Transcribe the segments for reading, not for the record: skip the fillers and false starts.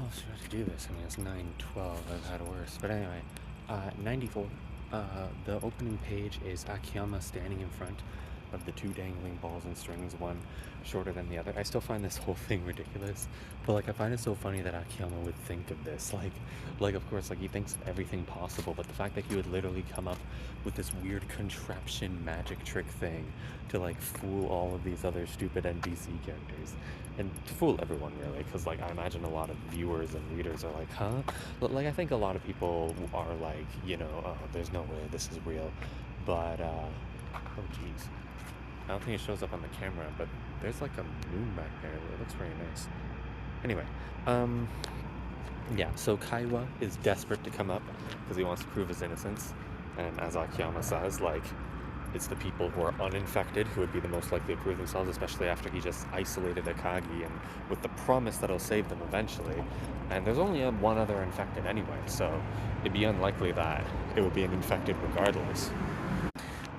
else should I do this? I mean, it's 9:12. I've had worse. But anyway, 94. The opening page is Akiyama standing in front of the two dangling balls and strings, one shorter than the other. I still find this whole thing ridiculous, but like I find it so funny that Akiyama would think of this. Like of course, like he thinks of everything possible, but the fact that he would literally come up with this weird contraption magic trick thing to like fool all of these other stupid NPC characters and to fool everyone really, because like I imagine a lot of viewers and readers are like, huh? Like I think a lot of people are like, oh, there's no way this is real, but oh geez, I don't think it shows up on the camera, but there's like a moon back there. It looks very nice. Anyway, um, yeah, so Kaiwa is desperate to come up because he wants to prove his innocence. And as Akiyama says, like, it's the people who are uninfected who would be the most likely to prove themselves, especially after he just isolated Akagi and with the promise that he'll save them eventually. And there's only one other infected anyway, so it'd be unlikely that it would be an infected regardless.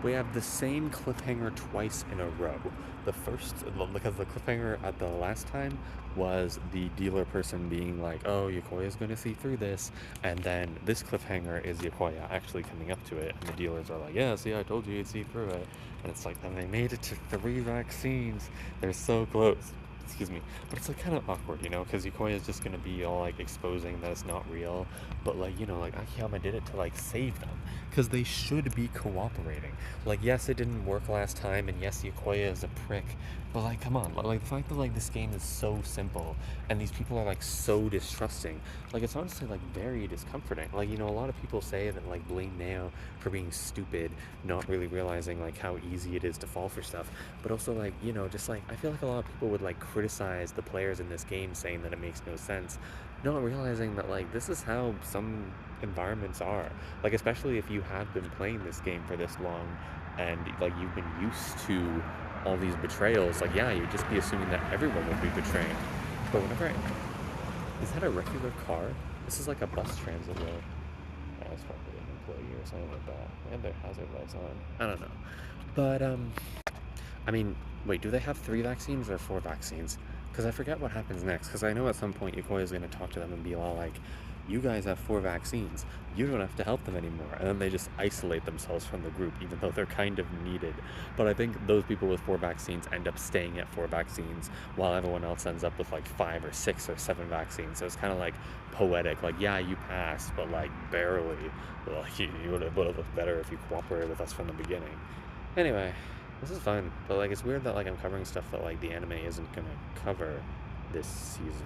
We have the same cliffhanger twice in a row. The first, because the cliffhanger at the last time was the dealer person being like, oh, Yokoya's going to see through this. And then this cliffhanger is Yokoya actually coming up to it. And the dealers are like, yeah, see, I told you you'd see through it. And it's like, and they made it to 3 vaccines. They're so close. Excuse me. But it's like kind of awkward, because Yokoya is just going to be all like exposing that it's not real. But like, like Akiyama did it to like save them. Because they should be cooperating. Like, yes, it didn't work last time, and yes, Yokoya is a prick, but like, come on, like the fact that like this game is so simple, and these people are like so distrusting, like it's honestly like very discomforting. Like, a lot of people say that like blame Neo for being stupid, not really realizing like how easy it is to fall for stuff, but also like, just like, I feel like a lot of people would like criticize the players in this game saying that it makes no sense, not realizing that like this is how some environments are, like especially if you have been playing this game for this long and like you've been used to all these betrayals, like yeah, you'd just be assuming that everyone would be betraying. But is that a regular car? This is like a bus transit road. That's probably an employee or something like that. They have their hazard lights on. I don't know. But I mean, wait, do they have 3 vaccines or 4 vaccines? Because I forget what happens next. Because I know at some point Yokoya is going to talk to them and be all like, you guys have 4 vaccines. You don't have to help them anymore. And then they just isolate themselves from the group, even though they're kind of needed. But I think those people with 4 vaccines end up staying at 4 vaccines, while everyone else ends up with like 5 or 6 or 7 vaccines. So it's kind of like poetic. Like, yeah, you passed, but like barely. Like, you would have looked better if you cooperated with us from the beginning. Anyway, this is fun. But like, it's weird that like I'm covering stuff that like the anime isn't gonna cover this season.